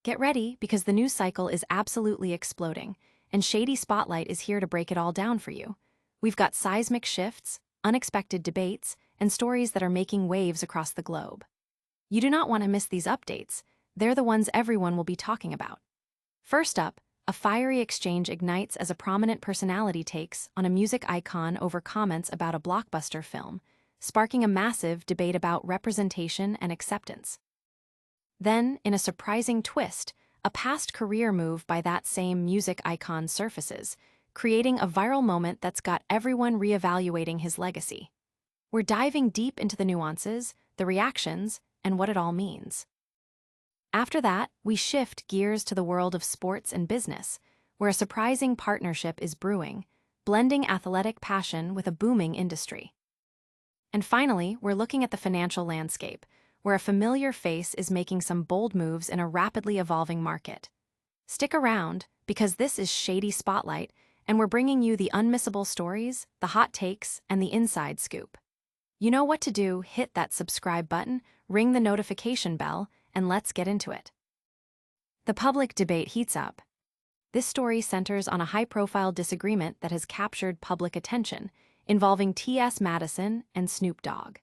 Get ready because the news cycle is absolutely exploding, and Shady Spotlight is here to break it all down for you. We've got seismic shifts, unexpected debates, and stories that are making waves across the globe. You do not want to miss these updates. They're the ones everyone will be talking about. First up, a fiery exchange ignites as a prominent personality takes on a music icon over comments about a blockbuster film, sparking a massive debate about representation and acceptance. Then, in a surprising twist, a past career move by that same music icon surfaces, creating a viral moment that's got everyone reevaluating his legacy. We're diving deep into the nuances, the reactions, and what it all means. After that, we shift gears to the world of sports and business, where a surprising partnership is brewing, blending athletic passion with a booming industry. And finally, we're looking at the financial landscape, where a familiar face is making some bold moves in a rapidly evolving market. Stick around, because this is Shady Spotlight, and we're bringing you the unmissable stories, the hot takes, and the inside scoop. You know what to do. Hit that subscribe button, ring the notification bell, and let's get into it. The public debate heats up. This story centers on a high-profile disagreement that has captured public attention, involving T.S. Madison and Snoop Dogg.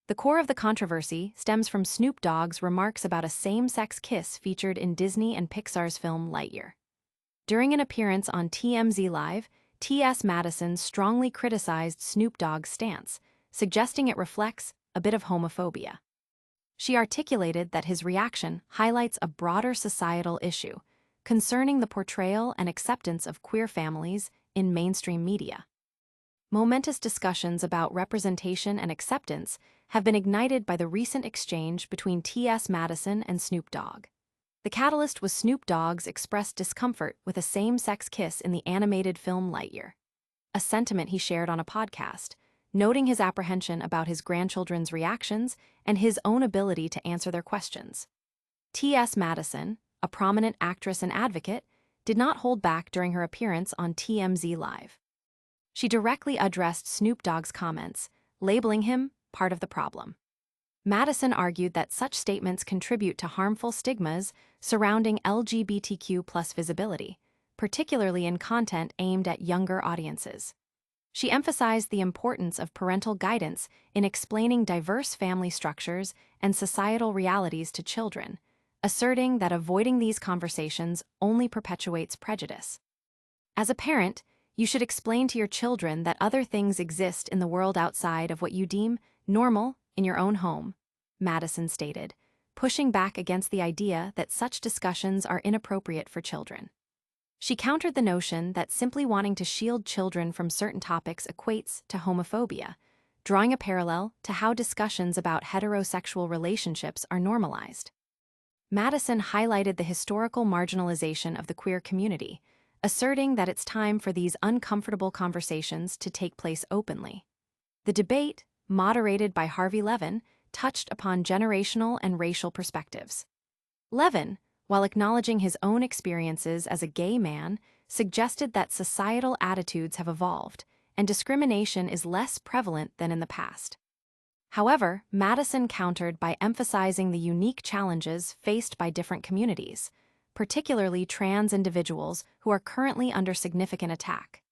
The core of the controversy stems from Snoop Dogg's remarks about a same-sex kiss featured in Disney and Pixar's film Lightyear. During an appearance on TMZ Live, T.S. Madison strongly criticized Snoop Dogg's stance, suggesting it reflects a bit of homophobia. She articulated that his reaction highlights a broader societal issue concerning the portrayal and acceptance of queer families in mainstream media. Momentous discussions about representation and acceptance have been ignited by the recent exchange between T.S. Madison and Snoop Dogg. The catalyst was Snoop Dogg's expressed discomfort with a same-sex kiss in the animated film Lightyear, a sentiment he shared on a podcast, noting his apprehension about his grandchildren's reactions and his own ability to answer their questions. T.S. Madison, a prominent actress and advocate, did not hold back during her appearance on TMZ Live. She directly addressed Snoop Dogg's comments, labeling him part of the problem. Madison argued that such statements contribute to harmful stigmas surrounding LGBTQ+ visibility, particularly in content aimed at younger audiences. She emphasized the importance of parental guidance in explaining diverse family structures and societal realities to children, asserting that avoiding these conversations only perpetuates prejudice. As a parent, you should explain to your children that other things exist in the world outside of what you deem normal in your own home, Madison stated, pushing back against the idea that such discussions are inappropriate for children. She countered the notion that simply wanting to shield children from certain topics equates to homophobia, drawing a parallel to how discussions about heterosexual relationships are normalized. Madison highlighted the historical marginalization of the queer community, asserting that it's time for these uncomfortable conversations to take place openly. The debate, moderated by Harvey Levin, touched upon generational and racial perspectives. Levin, while acknowledging his own experiences as a gay man, suggested that societal attitudes have evolved and discrimination is less prevalent than in the past. However, Madison countered by emphasizing the unique challenges faced by different communities, particularly trans individuals who are currently under significant attack.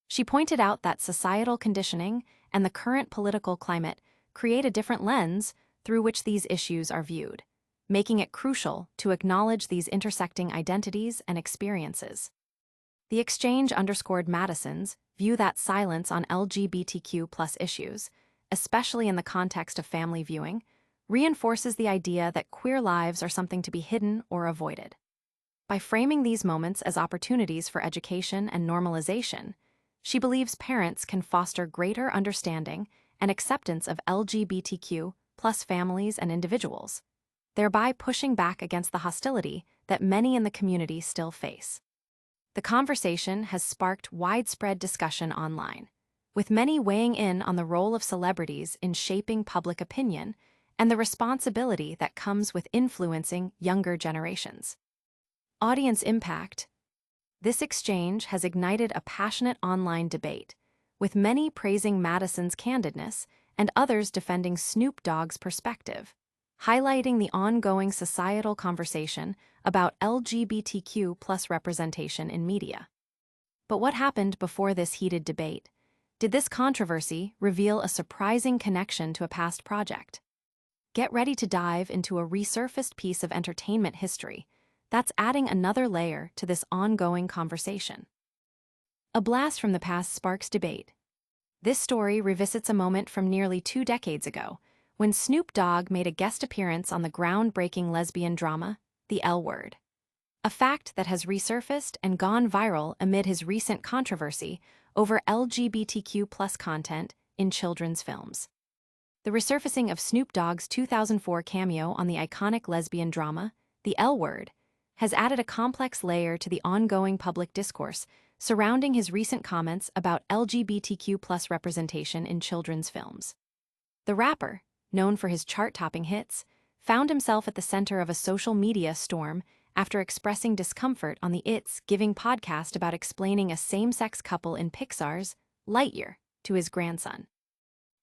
She pointed out that societal conditioning and the current political climate create a different lens through which these issues are viewed, making it crucial to acknowledge these intersecting identities and experiences. The exchange underscored Madison's view that silence on LGBTQ+ issues, especially in the context of family viewing, reinforces the idea that queer lives are something to be hidden or avoided. By framing these moments as opportunities for education and normalization, she believes parents can foster greater understanding and acceptance of LGBTQ+ families and individuals, thereby pushing back against the hostility that many in the community still face. The conversation has sparked widespread discussion online, with many weighing in on the role of celebrities in shaping public opinion and the responsibility that comes with influencing younger generations. Audience impact. This exchange has ignited a passionate online debate, with many praising Madison's candidness and others defending Snoop Dogg's perspective. highlighting the ongoing societal conversation about LGBTQ plus representation in media. But what happened before this heated debate? Did this controversy reveal a surprising connection to a past project? Get ready to dive into a resurfaced piece of entertainment history that's adding another layer to this ongoing conversation. A blast from the past sparks debate. This story revisits a moment from nearly 2 decades ago, when Snoop Dogg made a guest appearance on the groundbreaking lesbian drama, The L Word. A fact that has resurfaced and gone viral amid his recent controversy over LGBTQ plus content in children's films. The resurfacing of Snoop Dogg's 2004 cameo on the iconic lesbian drama, The L Word, has added a complex layer to the ongoing public discourse surrounding his recent comments about LGBTQ plus representation in children's films. The rapper, known for his chart-topping hits, found himself at the center of a social media storm after expressing discomfort on the It's Giving podcast about explaining a same-sex couple in Pixar's Lightyear to his grandson.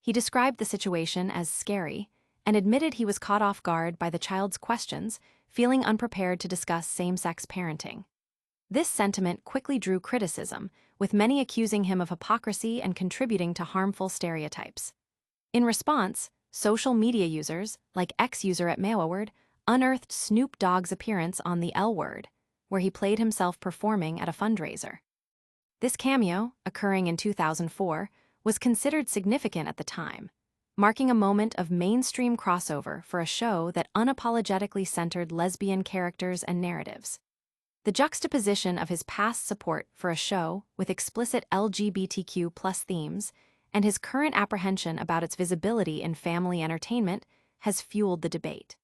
He described the situation as scary and admitted he was caught off guard by the child's questions, feeling unprepared to discuss same-sex parenting. This sentiment quickly drew criticism, with many accusing him of hypocrisy and contributing to harmful stereotypes. In response, social media users, like ex-user at Mayaward, unearthed Snoop Dogg's appearance on The L Word, where he played himself performing at a fundraiser. This cameo, occurring in 2004, was considered significant at the time, marking a moment of mainstream crossover for a show that unapologetically centered lesbian characters and narratives. The juxtaposition of his past support for a show with explicit LGBTQ plus themes and his current apprehension about its visibility in family entertainment has fueled the debate.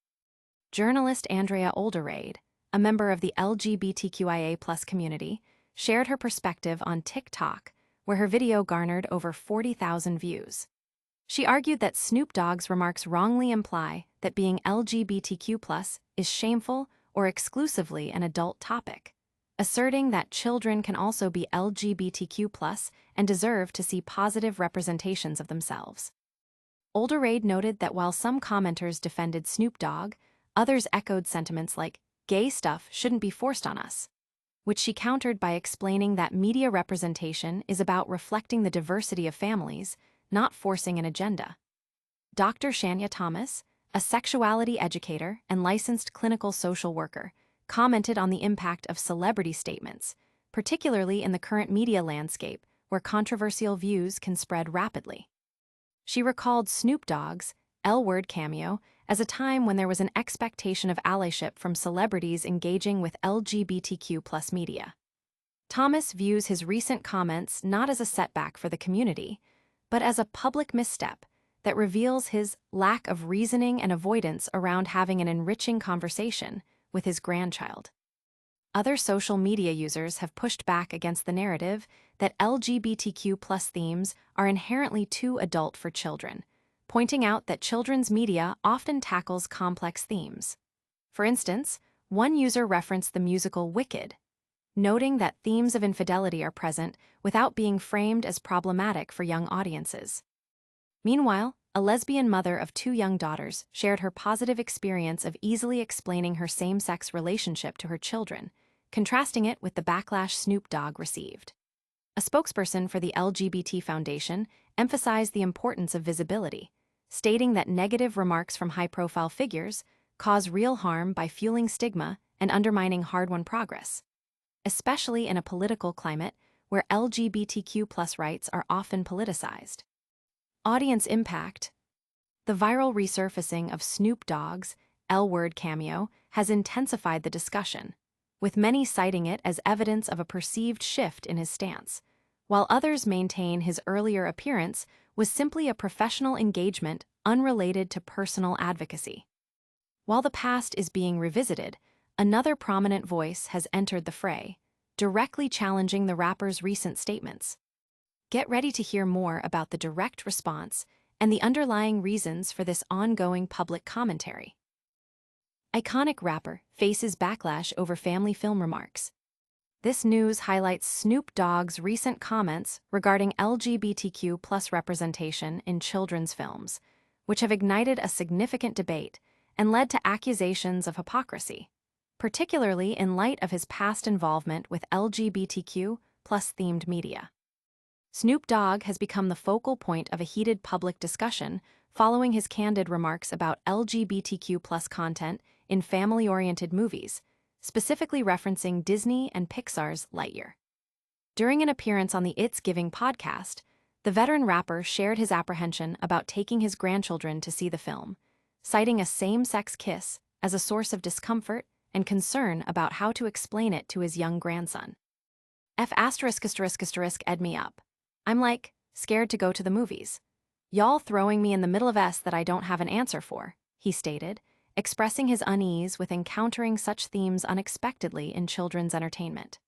Journalist Andrea Olderade, a member of the LGBTQIA+ community, shared her perspective on TikTok, where her video garnered over 40,000 views. She argued that Snoop Dogg's remarks wrongly imply that being LGBTQ+ is shameful or exclusively an adult topic, asserting that children can also be LGBTQ+ and deserve to see positive representations of themselves. Olderade noted that while some commenters defended Snoop Dogg, others echoed sentiments like, "Gay stuff shouldn't be forced on us," which she countered by explaining that media representation is about reflecting the diversity of families, not forcing an agenda. Dr. Shania Thomas, a sexuality educator and licensed clinical social worker, commented on the impact of celebrity statements, particularly in the current media landscape where controversial views can spread rapidly. She recalled Snoop Dogg's L Word cameo as a time when there was an expectation of allyship from celebrities engaging with LGBTQ+ media. Thomas views his recent comments not as a setback for the community, but as a public misstep that reveals his lack of reasoning and avoidance around having an enriching conversation with his grandchild. Other social media users have pushed back against the narrative that LGBTQ+ themes are inherently too adult for children, pointing out that children's media often tackles complex themes. For instance, one user referenced the musical Wicked, noting that themes of infidelity are present without being framed as problematic for young audiences. Meanwhile, a lesbian mother of 2 young daughters shared her positive experience of easily explaining her same-sex relationship to her children, contrasting it with the backlash Snoop Dogg received. A spokesperson for the LGBT Foundation emphasized the importance of visibility, stating that negative remarks from high-profile figures cause real harm by fueling stigma and undermining hard-won progress, especially in a political climate where LGBTQ+ rights are often politicized. Audience impact. The viral resurfacing of Snoop Dogg's L Word cameo has intensified the discussion, with many citing it as evidence of a perceived shift in his stance, while others maintain his earlier appearance was simply a professional engagement unrelated to personal advocacy. While the past is being revisited, another prominent voice has entered the fray, directly challenging the rapper's recent statements. Get ready to hear more about the direct response and the underlying reasons for this ongoing public commentary. Iconic rapper faces backlash over family film remarks. This news highlights Snoop Dogg's recent comments regarding LGBTQ+ representation in children's films, which have ignited a significant debate and led to accusations of hypocrisy, particularly in light of his past involvement with LGBTQ+ themed media. Snoop Dogg has become the focal point of a heated public discussion following his candid remarks about LGBTQ+ content in family-oriented movies, specifically referencing Disney and Pixar's Lightyear. During an appearance on the It's Giving podcast, the veteran rapper shared his apprehension about taking his grandchildren to see the film, citing a same-sex kiss as a source of discomfort and concern about how to explain it to his young grandson. Ed me up. I'm like, scared to go to the movies. Y'all throwing me in the middle of S that I don't have an answer for, he stated, expressing his unease with encountering such themes unexpectedly in children's entertainment.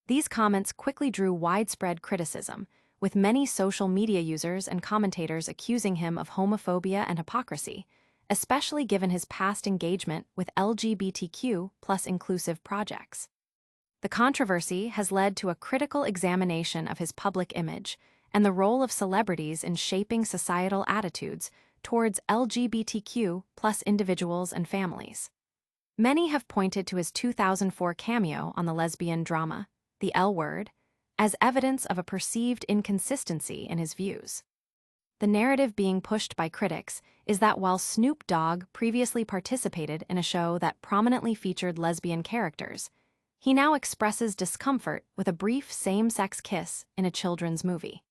These comments quickly drew widespread criticism, with many social media users and commentators accusing him of homophobia and hypocrisy, especially given his past engagement with LGBTQ+ inclusive projects. The controversy has led to a critical examination of his public image and the role of celebrities in shaping societal attitudes towards LGBTQ+ individuals and families. Many have pointed to his 2004 cameo on the lesbian drama, The L Word, as evidence of a perceived inconsistency in his views. The narrative being pushed by critics is that while Snoop Dogg previously participated in a show that prominently featured lesbian characters, he now expresses discomfort with a brief same-sex kiss in a children's movie.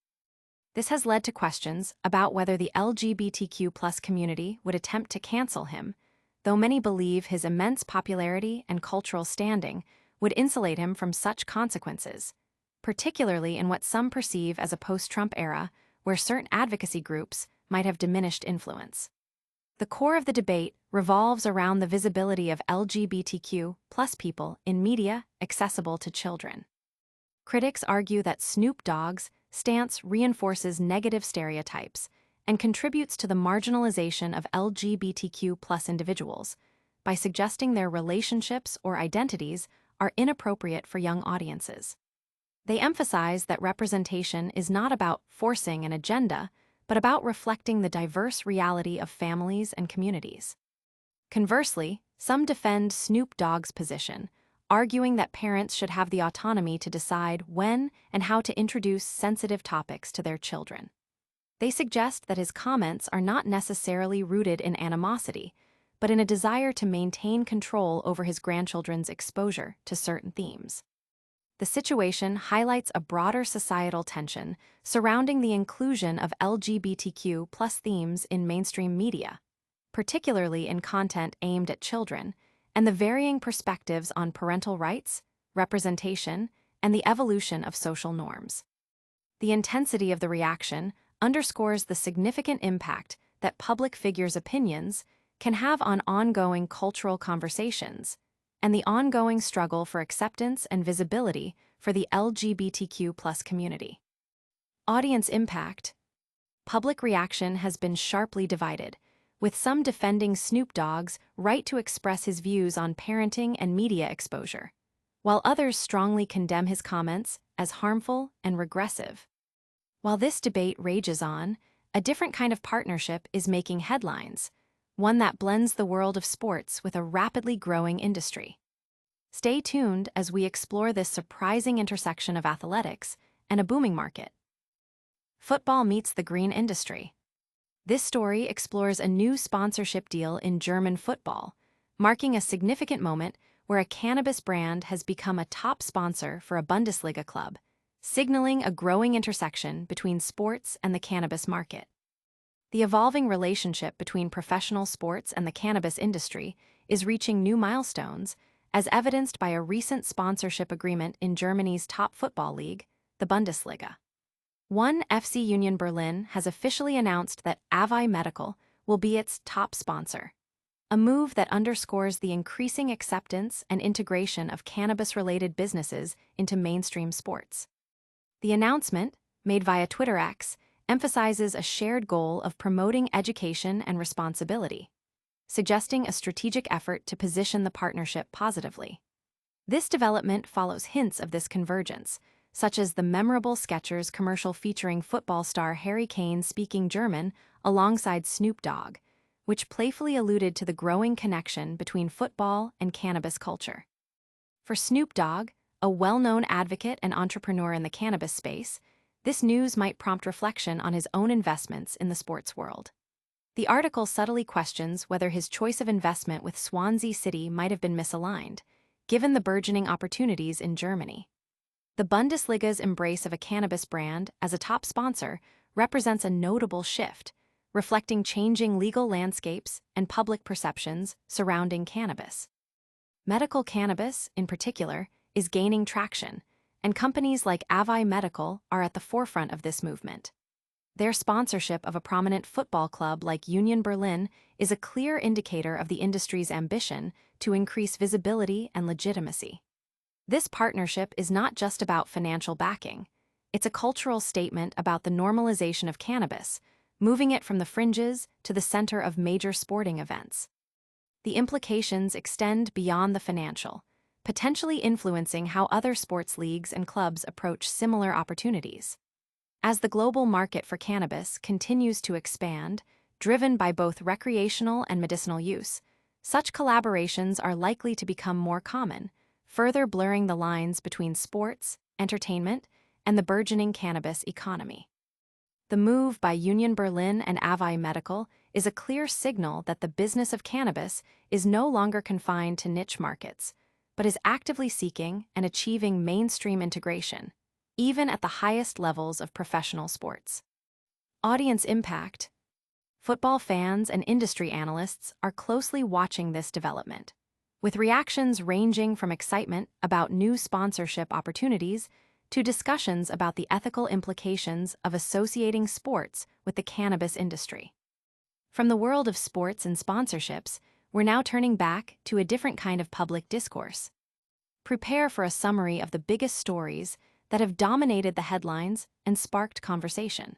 This has led to questions about whether the LGBTQ+ community would attempt to cancel him, though many believe his immense popularity and cultural standing would insulate him from such consequences, particularly in what some perceive as a post-Trump era where certain advocacy groups might have diminished influence. The core of the debate revolves around the visibility of LGBTQ+ people in media accessible to children. Critics argue that Snoop Dogg's stance reinforces negative stereotypes and contributes to the marginalization of LGBTQ+ individuals by suggesting their relationships or identities are inappropriate for young audiences. They emphasize that representation is not about forcing an agenda, but about reflecting the diverse reality of families and communities. Conversely, some defend Snoop Dogg's position, arguing that parents should have the autonomy to decide when and how to introduce sensitive topics to their children. They suggest that his comments are not necessarily rooted in animosity, but in a desire to maintain control over his grandchildren's exposure to certain themes. The situation highlights a broader societal tension surrounding the inclusion of LGBTQ+ themes in mainstream media, particularly in content aimed at children, and the varying perspectives on parental rights, representation, and the evolution of social norms. The intensity of the reaction underscores the significant impact that public figures' opinions can have on ongoing cultural conversations, and the ongoing struggle for acceptance and visibility for the LGBTQ+ community. Audience impact. Public reaction has been sharply divided, with some defending Snoop Dogg's right to express his views on parenting and media exposure, while others strongly condemn his comments as harmful and regressive. While this debate rages on, a different kind of partnership is making headlines, one that blends the world of sports with a rapidly growing industry. Stay tuned as we explore this surprising intersection of athletics and a booming market. Football meets the green industry. This story explores a new sponsorship deal in German football, marking a significant moment where a cannabis brand has become a top sponsor for a Bundesliga club, signaling a growing intersection between sports and the cannabis market. The evolving relationship between professional sports and the cannabis industry is reaching new milestones, as evidenced by a recent sponsorship agreement in Germany's top football league, the Bundesliga. One FC Union Berlin has officially announced that Avi Medical will be its top sponsor, a move that underscores the increasing acceptance and integration of cannabis-related businesses into mainstream sports. The announcement, made via Twitter X, emphasizes a shared goal of promoting education and responsibility, suggesting a strategic effort to position the partnership positively. This development follows hints of this convergence, such as the memorable Skechers commercial featuring football star Harry Kane speaking German alongside Snoop Dogg, which playfully alluded to the growing connection between football and cannabis culture. For Snoop Dogg, a well-known advocate and entrepreneur in the cannabis space, this news might prompt reflection on his own investments in the sports world. The article subtly questions whether his choice of investment with Swansea City might have been misaligned, given the burgeoning opportunities in Germany. The Bundesliga's embrace of a cannabis brand as a top sponsor represents a notable shift, reflecting changing legal landscapes and public perceptions surrounding cannabis. Medical cannabis, in particular, is gaining traction, and companies like Avi Medical are at the forefront of this movement. Their sponsorship of a prominent football club like Union Berlin is a clear indicator of the industry's ambition to increase visibility and legitimacy. This partnership is not just about financial backing. It's a cultural statement about the normalization of cannabis, moving it from the fringes to the center of major sporting events. The implications extend beyond the financial, potentially influencing how other sports leagues and clubs approach similar opportunities. As the global market for cannabis continues to expand, driven by both recreational and medicinal use, such collaborations are likely to become more common, further blurring the lines between sports, entertainment, and the burgeoning cannabis economy. The move by Union Berlin and Avi Medical is a clear signal that the business of cannabis is no longer confined to niche markets, but is actively seeking and achieving mainstream integration, even at the highest levels of professional sports. Audience impact. Football fans and industry analysts are closely watching this development, with reactions ranging from excitement about new sponsorship opportunities to discussions about the ethical implications of associating sports with the cannabis industry. From the world of sports and sponsorships, we're now turning back to a different kind of public discourse. Prepare for a summary of the biggest stories that have dominated the headlines and sparked conversation.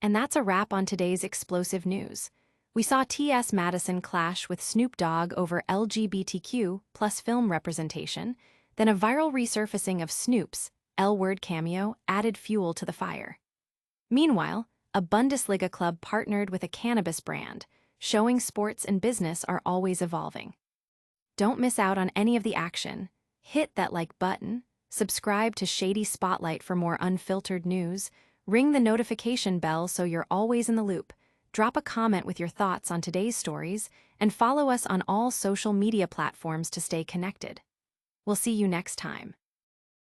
And that's a wrap on today's explosive news. We saw T.S. Madison clash with Snoop Dogg over LGBTQ plus film representation, then a viral resurfacing of Snoop's L-word cameo added fuel to the fire. Meanwhile, a Bundesliga club partnered with a cannabis brand, showing sports and business are always evolving. Don't miss out on any of the action. Hit that like button, subscribe to Shady Spotlight for more unfiltered news, ring the notification bell so you're always in the loop, drop a comment with your thoughts on today's stories, and follow us on all social media platforms to stay connected. We'll see you next time.